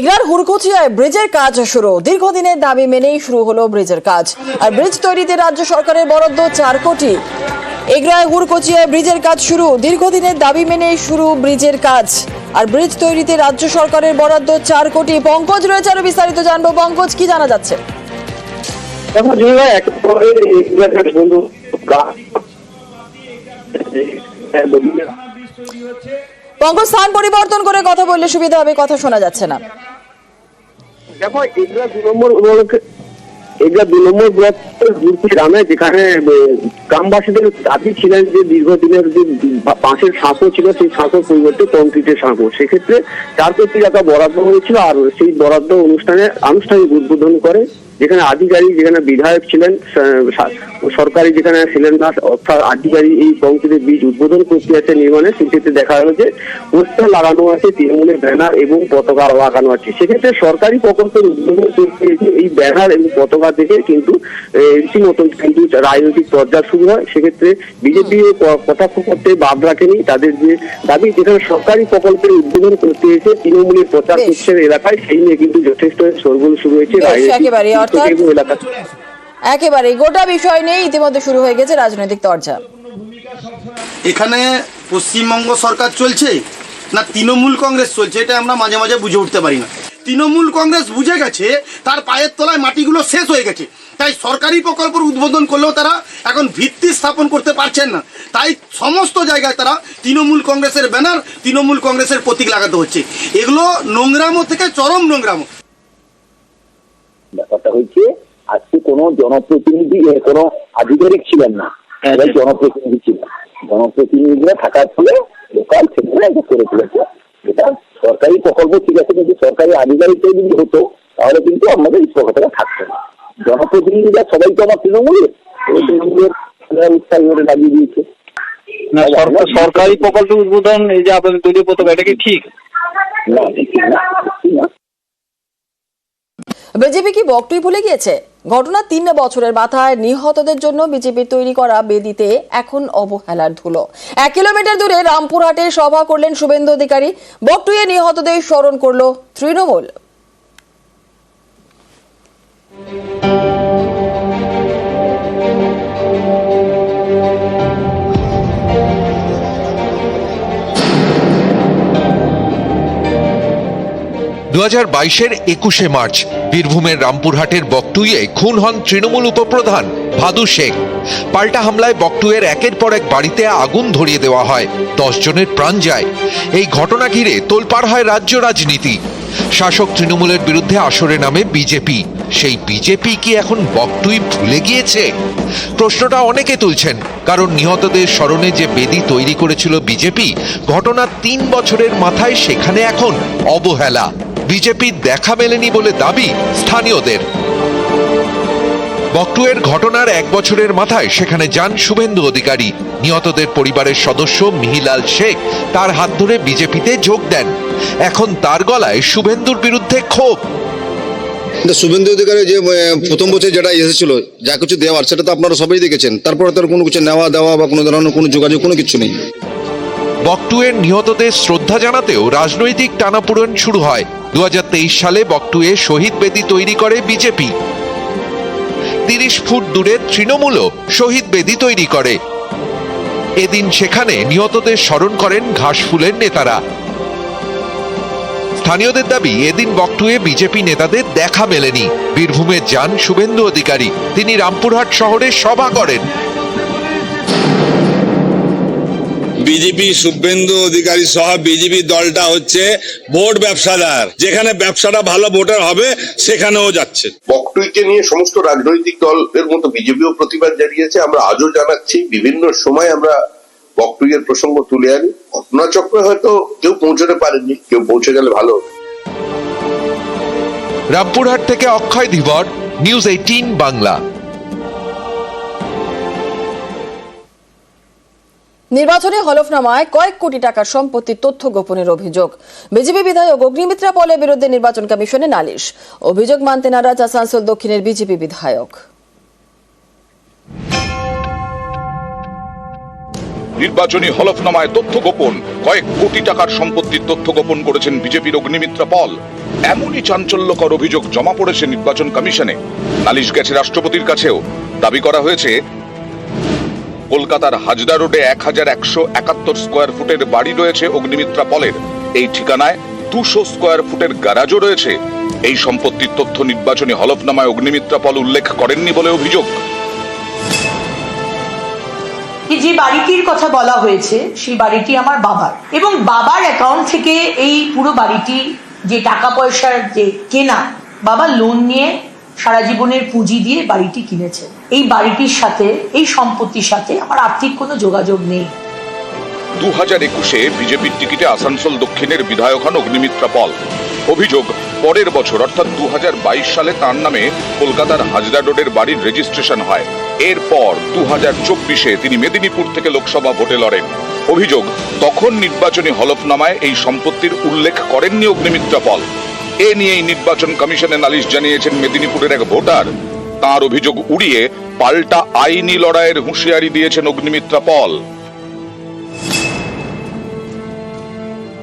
এগরার হুড়কুচিয়ায় ব্রিজের কাজ শুরু। দীর্ঘদিনের দাবি মেনেই শুরু হলো ব্রিজের কাজ। আর ব্রিজ তৈরিতে রাজ্য সরকারের বরাদ্দ 4 কোটি। এগরায় হুড়কুচিয়ায় ব্রিজের কাজ শুরু। দীর্ঘদিনের দাবি মেনেই শুরু ব্রিজের কাজ। আর ব্রিজ তৈরিতে রাজ্য সরকারের বরাদ্দ 4 কোটি। পঙ্কজ রয়েছে, আরো বিস্তারিত জানবো। পঙ্কজ, কি জানা যাচ্ছে? পঙ্কজ, স্থান পরিবর্তন করে কথা বললে সুবিধা হবে, কথা শোনা যাচ্ছে না। দেখো, এগুলা 2 নম্বর ব্লক গ্রামে, যেখানে গ্রামবাসীদের দাবি ছিলেন যে দীর্ঘদিনের যে বাঁশের সাঁকো ছিল, সেই সাঁকোর পরিবর্তে কংক্রিটের সাঁকো। সেক্ষেত্রে 4 কোটি টাকা বরাদ্দ হয়েছিল। আর সেই বরাদ্দ আনুষ্ঠানিক উদ্বোধন করে যেখানে আধিকারিক, যেখানে বিধায়ক ছিলেন, সরকারি যেখানে ছিলেন না, অর্থাৎ আধিকারিক এই কংক্রিটের বীজ উদ্বোধন করতে আছে নির্মাণে। সেক্ষেত্রে দেখা গেল যে পোস্টার লাগানো আছে, তৃণমূলের ব্যানার এবং পতাকা লাগানো আছে। সেক্ষেত্রে সরকারি প্রকল্পের উদ্বোধন করতে এই ব্যানার এবং পতাকা থেকে কিন্তু রীতিমতন কিন্তু রাজনৈতিক পর্যায় শুরু হয়। সেক্ষেত্রে বিজেপি কটাক্ষ করতে বাদ রাখেনি। তাদের যে দাবি, যেখানে সরকারি প্রকল্পের উদ্বোধন করতে এসে তৃণমূলের প্রচার করছে এলাকায়, সেই নিয়ে কিন্তু যথেষ্ট শোরগোল শুরু হয়েছে একেবারে গোটা বিষয় নিয়ে ইতিমধ্যে শুরু হয়ে গেছে রাজনৈতিক তরজা। এখানে পশ্চিমবঙ্গ সরকার চলছে না তৃণমূল কংগ্রেস চলছে, এটা আমরা মাঝে মাঝে বুঝে উঠতে পারি না। তৃণমূল কংগ্রেস বুঝে গেছে তার পায়ের তলায় মাটিগুলো শেষ হয়ে গেছে, তাই সরকারি প্রকল্পের উদ্বোধন করলেও তারা এখন ভিত্তি স্থাপন করতে পারছেন না। তাই সমস্ত জায়গায় তারা তৃণমূল কংগ্রেসের ব্যানার, তৃণমূল কংগ্রেসের প্রতীক লাগাতে হচ্ছে। এগুলো নোংরামো থেকে চরম নোংরামো। ব্যাপারটা হচ্ছে, আজকে কোনো জনপ্রতিনিধি, কোনো আধিকারিক ছিলেন না, জনপ্রতিনিধি ছিলেন। জনপ্রতিনিধিরা থাকার ফলে লোকাল ছেলেরা এটা করে তুলেছে। এটা সরকারি প্রকল্প ঠিক আছে, কিন্তু সরকারি আধিকারিকটাই যদি হতো তাহলে কিন্তু আমাদের এই প্রকল্পটা থাকতো না। জনপ্রতিনিধিরা সবাই তো আমার তৃণমূলের উৎসাহ করে লাগিয়ে দিয়েছে। সরকারি প্রকল্প উদ্বোধন, এই যে আপনাদের দলীয় পতাকা, এটা কি ঠিক? না, ঠিক না। বিজেপি কি বকটুই ভুলে গিয়েছে? ঘটনা 3 বছরের মাথায় নিহতদের জন্য বিজেপির তৈরি করা বেদিতে এখন অবহেলার ধুলো। 1 কিলোমিটার দূরে রামপুরহাটে সভা করলেন শুভেন্দু অধিকারী। বকটুইয়ে নিহতদের স্মরণ করল তৃণমূল। 2022-এর 21শে মার্চ বীরভূমের রামপুরহাটের বকটুইয়ে খুন হন তৃণমূল উপপ্রধান ভাদু শেখ। পাল্টা হামলায় বকটুইয়ের একের পর এক বাড়িতে আগুন ধরিয়ে দেওয়া হয়, 10 জনের প্রাণ যায়। এই ঘটনা ঘিরে তোলপাড় হয় রাজ্য রাজনীতি। শাসক তৃণমূলের বিরুদ্ধে আসরে নামে বিজেপি। সেই বিজেপি কি এখন বকটুই ভুলে গিয়েছে? প্রশ্নটা অনেকে তুলছেন, কারণ নিহতদের স্মরণে যে বেদি তৈরি করেছিল বিজেপি, ঘটনা 3 বছরের মাথায় সেখানে এখন অবহেলা। বিজেপির দেখা মেলেনি বলে দাবি স্থানীয়দের। বকটুইয়ের ঘটনার 1 বছরের মাথায় সেখানে যান শুভেন্দু অধিকারী। নিহতদের পরিবারের সদস্য মিহিলাল শেখ তার হাত ধরে বিজেপিতে যোগ দেন। এখন তার গলায় শুভেন্দুর বিরুদ্ধে ক্ষোভ। শুভেন্দু অধিকারী যে প্রথম বছর যেটা এসেছিল, যা কিছু দেওয়ার, সেটা তো আপনারা সবাই দেখেছেন। তারপরে তার কোনো কিছু নেওয়া দেওয়া বা কোনো ধরনের কোনো যোগাযোগ, কোনো কিছু নেই। বকটুইয়ের নিহতদের শ্রদ্ধা জানাতেও রাজনৈতিক টানাপোড়েন শুরু হয়। 2023 সালে বকটুইয়ে শহীদ বেদি তৈরি করে বিজেপি। 30 ফুট দূরে তৃণমূলও শহীদ বেদি তৈরি করে। এদিন সেখানে নিহতদের স্মরণ করেন ঘাসফুলের নেতারা। স্থানীয়দের দাবি, এদিন বকটুইয়ে বিজেপি নেতাদের দেখা মেলেনি। বীরভূমে যান শুভেন্দু অধিকারী, তিনি রামপুরহাট শহরে সভা করেন। বিজেপি শুভেন্দু অধিকারী সহ বিজেপি দলটা হচ্ছে ভোট ব্যবসাদার। যেখানে ব্যবসাটা ভালো ভোটার হবে সেখানেও যাচ্ছে। বকটুইকে নিয়ে সমস্ত রাজনৈতিক দলের মতো বিজেপিও প্রতিবাদ জানিয়েছে। আমরা আজও জানাচ্ছি, বিভিন্ন সময় আমরা বকটুইয়ের প্রসঙ্গ তুলে আনি। ঘটনাচক্রে হয়তো কেউ পৌঁছতে পারেনি, কেউ পৌঁছে গেলে ভালো। রামপুরহাট থেকে অক্ষয় ধীবর, নিউজ 18 বাংলা। নির্বাচনে হলফনামায় কয়েক কোটি টাকার সম্পত্তির তথ্য গোপনের অভিযোগ। বিজেপি বিধায়ক অগ্নিমিত্রা পলের বিরুদ্ধে নির্বাচন কমিশনে নালিশ। অভিযোগ মানতে নারাজ আসানসোল দক্ষিণের বিজেপি বিধায়ক। নির্বাচনী হলফনামায় তথ্য গোপন, কয়েক কোটি টাকার সম্পত্তির তথ্য গোপন করেছেন বিজেপির অগ্নিমিত্রা পল। এমনই চাঞ্চল্যকর অভিযোগ জমা পড়েছে নির্বাচন কমিশনে। নালিশ গেছে রাষ্ট্রপতির কাছেও। দাবি করা হয়েছে কলকাতার হাজরা রোডে 1171 স্কোয়ার ফুটের বাড়ি রয়েছে অগ্নিমিত্রা পলের। এই ঠিকানায় 200 স্কোয়ার ফুটের গ্যারাজও রয়েছে। এই সম্পত্তির তথ্য নির্বাচনী হলফনামায় অগ্নিমিত্রা পল উল্লেখ করেননি বলে অভিযোগ। যে বাড়িটির কথা বলা হয়েছে সেই বাড়িটি আমার বাবার, এবং বাবার অ্যাকাউন্ট থেকে এই পুরো বাড়িটি যে টাকা পয়সার যে কেনা, বাবা লোন নিয়ে সারা জীবনের পুঁজি দিয়ে বাড়িটি কিনেছে। এই বাড়িটির সাথে, এই সম্পত্তির সাথে আমার আর্থিক কোনো যোগাযোগ নেই। 2021-এ বিজেপির টিকিটে আসানসোল দক্ষিণের বিধায়ক হন অগ্নিমিত্রা পল। অভিযোগ, পরের বছর অর্থাৎ 2022 সালে তার নামে কলকাতার হাজরা রোডের বাড়ির রেজিস্ট্রেশন হয়। এরপর 2024-এ তিনি মেদিনীপুর থেকে লোকসভা ভোটে লড়েন। অভিযোগ, তখন নির্বাচনী হলফনামায় এই সম্পত্তির উল্লেখ করেননি অগ্নিমিত্রা পল। এ নিয়েই নির্বাচন কমিশনে নালিশ জানিয়েছেন মেদিনীপুরের এক ভোটার। তার অভিযোগ উড়িয়ে পাল্টা আইনি লড়াইয়ের হুঁশিয়ারি দিয়েছেন অগ্নিমিত্রা পল।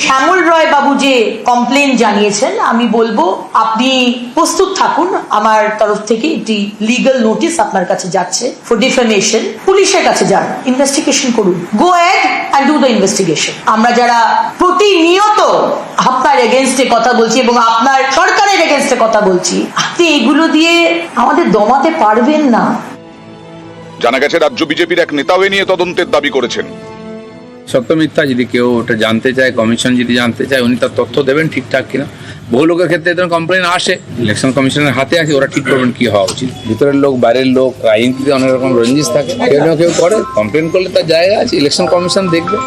শ্যামল রয় বাবু যে কমপ্লেন জানিয়েছেন, আমি বলবো আপনি প্রস্তুত থাকুন। আমার তরফ থেকে একটি লিগ্যাল নোটিশ আপনার কাছে যাচ্ছে ফর ডিফেমেশন। পুলিশের কাছে যান, ইনভেস্টিগেশন করুন। Go ahead and do the investigation. আমরা যারা প্রতিনিয়ত আপনার এগেনস্টে কথা বলছি এবং আপনার সরকারের এগেনস্টে কথা বলছি, আপনি এগুলো দিয়ে আমাদের দমাতে পারবেন না। জানা গেছে রাজ্য বিজেপির এক নেতাও এ নিয়ে তদন্তের দাবি করেছেন। সত্য মিথ্যা যদি কেউ ওটা জানতে চায়, কমিশন যদি জানতে চায়, উনি তার তথ্য দেবেন ঠিকঠাক কিনা। বহু লোকের ক্ষেত্রে এরকম কমপ্লেন আসে, ইলেকশন কমিশনের হাতে আছে, ওরা ঠিক করবেন কি হওয়া উচিত। ভিতরের লোক, বাইরের লোক, আইনটিতে অনেক রকম রঞ্জিশ থাকে, কেউ না কেউ করে। কমপ্লেন করলে তার জায়গা আছে, ইলেকশন কমিশন দেখবে।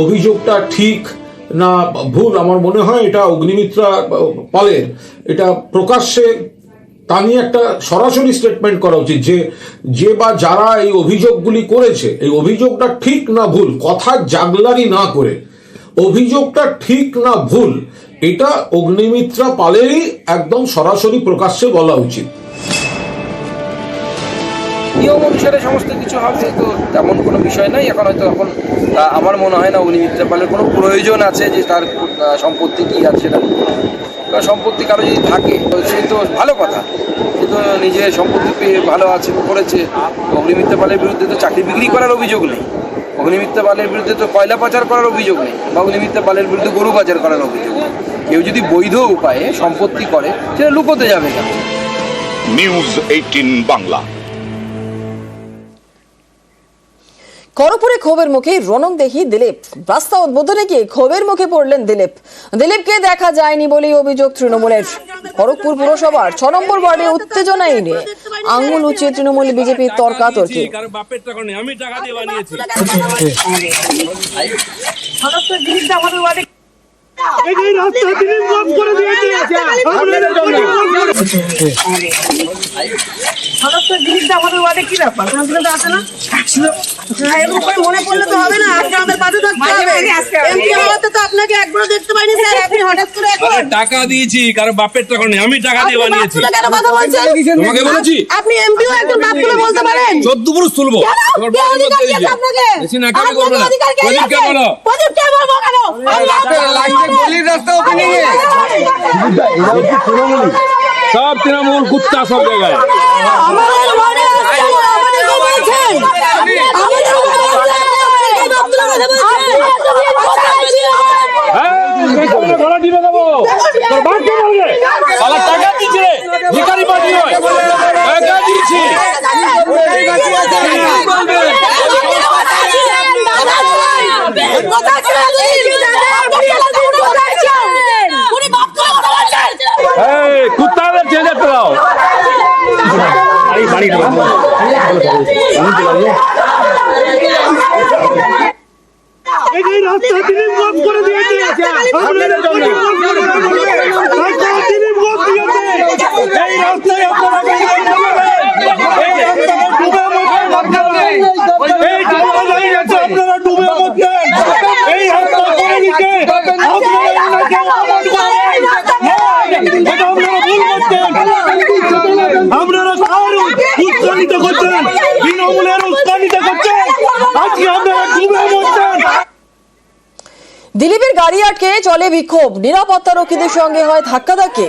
অভিযোগটা ঠিক না ভুল, আমার মনে হয় এটা অগ্নিমিত্রা পলের এটা প্রকাশ্যে তা নিয়ে একটা সরাসরি স্টেটমেন্ট করা উচিত যে বা যারা এই অভিযোগগুলি করেছে, এই অভিযোগটা ঠিক না ভুল, কথা জাগলারি না করে অভিযোগটা ঠিক না ভুল, এটা অগ্নিমিত্রা পালেরই একদম সরাসরি প্রকাশ্যে বলা উচিত। নিয়ম অনুসারে সমস্ত কিছু হবে, তো তেমন কোনো বিষয় নাই। এখন হয়তো আমার মনে হয় না অগ্নিমিত্রা পালের কোনো প্রয়োজন আছে যে তার সম্পত্তি কি আছে না। সম্পত্তি কারো যদি থাকে সে তো ভালো কথা, সে তো নিজের সম্পত্তি পেয়ে ভালো আছে, করেছে। অগ্নিমিত্রা পালের বিরুদ্ধে তো চাকরি বিক্রি করার অভিযোগ নেই, অগ্নিমিত্রা পালের বিরুদ্ধে তো কয়লা পাচার করার অভিযোগ নেই, বা অগ্নিমিত্রা পালের বিরুদ্ধে গরু পাচার করার অভিযোগ নেই। কেউ যদি বৈধ উপায়ে সম্পত্তি করে সেটা লুকোতে যাবে না। নিউজ 18 বাংলা। খড়গপুরে ক্ষোভের মুখে রণংদেহী দিলীপ। রাস্তা উদ্বোধনে গিয়ে ক্ষোভের মুখে পড়লেন দিলীপকে দেখা যায়নি বলেই অভিযোগ তৃণমূলের। খড়গপুর পুরসভার 6 নম্বর ওয়ার্ডে উত্তেজনা এনে আঙুল উঁচিয়ে তৃণমূল বিজেপির তর্কাতর্কি। মনে পড়লে তো হবে না, আজকে আমাদের পাশে থাকতে হবে। এমপি হওয়াতে তো আপনাকে একবারও দেখতে পাইনি স্যার, আপনি হঠাৎ করে টাকা দিয়েছি, কারণ বাপের টাকা নেই, আমি টাকা দিয়ে বানিয়েছি। কেন কথা বলছেন? তোমাকে বলেছি আপনি এমপিও একজন বাপ তুলে বলতে পারেন? 14 পুরুষ তুলবো। তোমার বাপ বলতে দিয়েছে আপনাকে। বেশি না কাজ করবে না। প্রদীপ কে বলো? প্রদীপ কে বলবো কেন? গলির রাস্তা ওখানে গিয়ে সব তৃণমূল কুত্তা সব জায়গায়। আমাদের ওয়ার্ডে আসছেন, আমাদের বলছেন, আমাদের গলা টিপে দেবো, তোর বাপ কে বলবে? শালা টাকা দিচ্ছে, ভিখারি পার্টি নয়, টাকা দিয়েছি। কুত্তাদের চেঞ্জে দাও। এই রাস্তা তিনি বন্ধ করে দিয়েছে, আপনাদের জন্য রাস্তা তিনি বন্ধ দিয়েছে। এই রাস্তায় আপনারা এই রাস্তায় ডুবে মরছেন, এই ডুবে যাচ্ছে, আপনারা ডুবে মরছেন। এই রাস্তা করে দিতে আপনারা এনাকে অপমান করেন, এটা আপনারা ভুল করছেন। আপনারা কার উৎসাহিত করছেন? তৃণমূলের উৎসাহিত করছেন। আজকে আপনারা ডুবে মরছেন। দিলীপের গাড়ি আটকে চলে বিক্ষোভ, নিরাপত্তা রক্ষীদের সঙ্গে হয় ধাক্কাধাক্কি।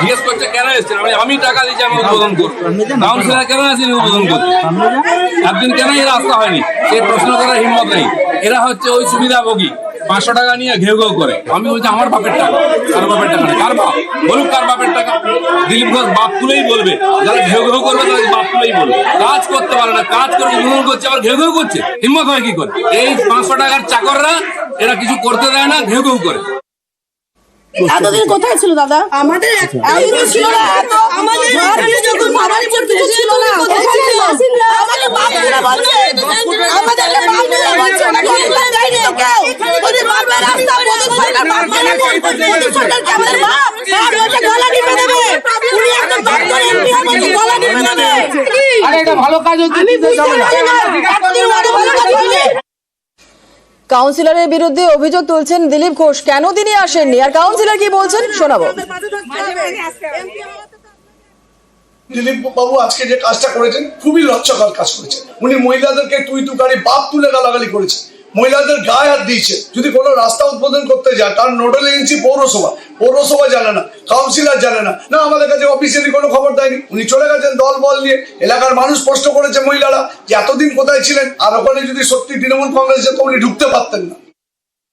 জিজ্ঞেস করছে কেন এসছেন, আমি টাকা দিচ্ছি, আমি উদ্বোধন করবো। কাউন্সিলর কেন আসেন উদ্বোধন করতে? একদিন কেন এর রাস্তা হয়নি সেই প্রশ্ন করার হিম্মত নেই। এরা হচ্ছে ওই সুবিধাভোগী, 500 টাকা নিয়ে ঘেউ ঘেউ করে। আমি বলছি আমার বাপের টাকা, কার বাপের টাকা না, কার বাপ বলুক কার বাপের টাকা। দিলীপ ঘোষ বাপ তুলেই বলবে, যারা ঘেউ ঘেউ করবে তারা বাপ তুলেই বলবে। কাজ করতে পারে না, কাজ করে উদ্বোধন করছে আবার ঘেউ ঘেউ করছে, হিম্মত হয় কি করে? এই 500 টাকার চাকররা এরা কিছু করতে দেয় না, ঘেউ ঘেউ করে। এতদিন কোথায় ছিল দাদা? আমাদের ছিল না, এত আমাদের যখন বাবার কিছু ছিল না, আমাদের বাপরা বলছে, আমাদের বাপরা বলছে না, কোনটা দেয় না কেউ। ওই বারবার রাস্তা বন্ধ সরকার বাপ মানে সরকার আমাদের বাপ ওটা গলা টিপে দেবে। উনি একটা ডক্টর এমপি আমাদের গলা টিপে দেবে। আরে এটা ভালো কাজ হচ্ছে, আমি বুঝতে পারি না, এতদিন আগে ভালো কাজ হয়নি। কাউন্সিলরের বিরুদ্ধে অভিযোগ তুলছেন দিলীপ ঘোষ, কেন তিনি আসেননি আর কাউন্সিলর কি বলছেন শোনাবো। দিলীপ বাবু আজকে যে কাজটা করেছেন খুবই লজ্জাকর কাজ করেছেন। উনি মহিলাদেরকে তুই তুকারি বাপ তুলে গালাগালি করেছে, মহিলাদের গায়ে হাত দিয়েছে। যদি কোনো রাস্তা উদ্বোধন করতে যায় তার নোডাল এজেন্সি পৌরসভা জানে না, কাউন্সিলর জানে না, না আমাদের কাছে অফিসিয়ালি কোনো খবর দেয়নি। উনি চলে গেছেন দল বল নিয়ে। এলাকার মানুষ স্পষ্ট করেছে মহিলারা যে এতদিন কোথায় ছিলেন, আর ওখানে যদি সত্যি তৃণমূল কংগ্রেস যেত উনি ঢুকতে পারতেন না।